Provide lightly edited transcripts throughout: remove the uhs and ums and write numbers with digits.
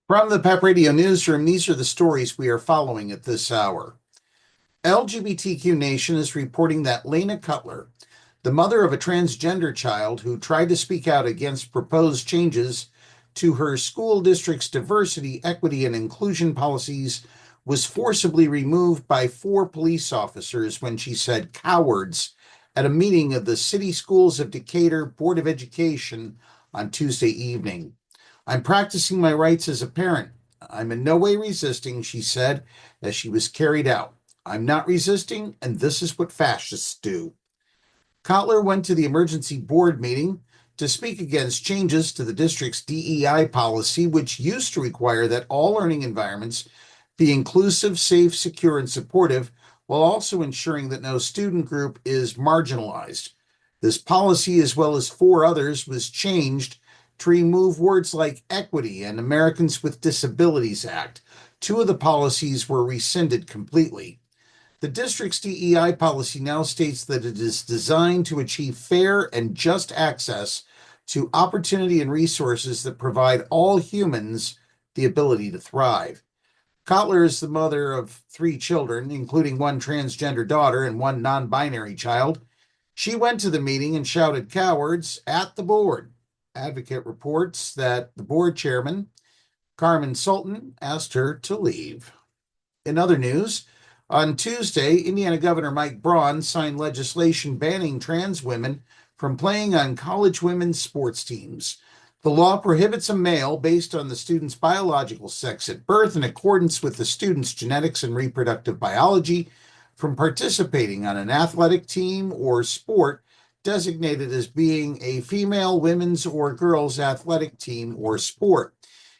From the PEP Radio Newsroom, these are the stories we are following at this hour. LGBTQ Nation is reporting that Lena Kotler, the mother of a transgender child who tried to speak out against proposed changes to her school district's diversity, equity, and inclusion policies, was forcibly removed by 4 police officers when she said cowards at a meeting of the City Schools of Decatur Board of Education on Tuesday evening. "I'm practicing my rights as a parent. I'm in no way resisting," she said as she was carried out. "I'm not resisting, and this is what fascists do." Kotler went to the emergency board meeting to speak against changes to the district's DEI policy, which used to require that all learning environments be inclusive, safe, secure, and supportive, while also ensuring that no student group is marginalized. This policy, as well as 4 others, was changed to remove words like equity and Americans with Disabilities Act. 2 of the policies were rescinded completely. The district's DEI policy now states that it is designed to achieve fair and just access to opportunity and resources that provide all humans the ability to thrive. Kotler is the mother of 3 children, including 1 transgender daughter and 1 non-binary child. She went to the meeting and shouted "cowards" at the board. Advocate reports that the board chairman, Carmen Sultan, asked her to leave. In other news, on Tuesday, Indiana Governor Mike Braun signed legislation banning trans women from playing on college women's sports teams. The law prohibits a male based on the student's biological sex at birth in accordance with the student's genetics and reproductive biology from participating on an athletic team or sport designated as being a female, women's, or girls' athletic team or sport.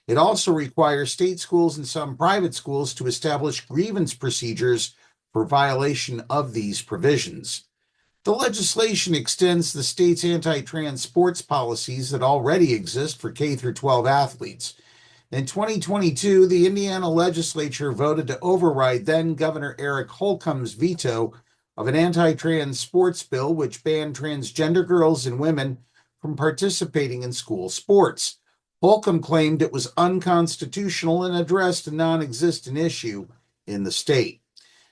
It also requires state schools and some private schools to establish grievance procedures for violation of these provisions. The legislation extends the state's anti-trans sports policies that already exist for K through 12 athletes. In 2022, the Indiana legislature voted to override then Governor Eric Holcomb's veto of an anti-trans sports bill which banned transgender girls and women from participating in school sports. Holcomb claimed it was unconstitutional and addressed a non-existent issue in the state.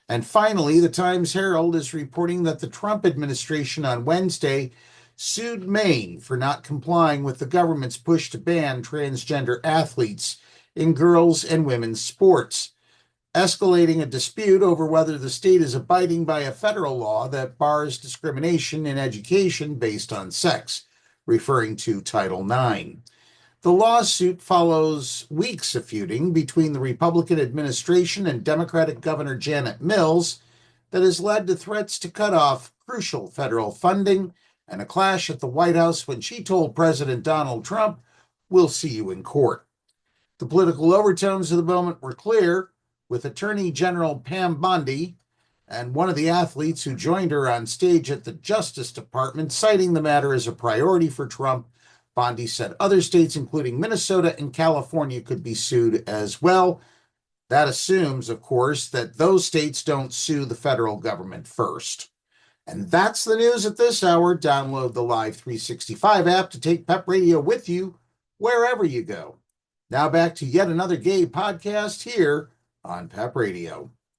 And finally, the Times-Herald is reporting that the Trump administration on Wednesday sued Maine for not complying with the government's push to ban transgender athletes in girls' and women's sports, escalating a dispute over whether the state is abiding by a federal law that bars discrimination in education based on sex, referring to Title IX. The lawsuit follows weeks of feuding between the Republican administration and Democratic Governor Janet Mills that has led to threats to cut off crucial federal funding and a clash at the White House when she told President Donald Trump, "We'll see you in court." The political overtones of the moment were clear, with Attorney General Pam Bondi and one of the athletes who joined her on stage at the Justice Department citing the matter as a priority for Trump. Bondi said other states, including Minnesota and California, could be sued as well. That assumes, of course, that those states don't sue the federal government first. And that's the news at this hour. Download the Live 365 app to take PEP Radio with you wherever you go. Now back to yet another gay podcast here on PEP Radio.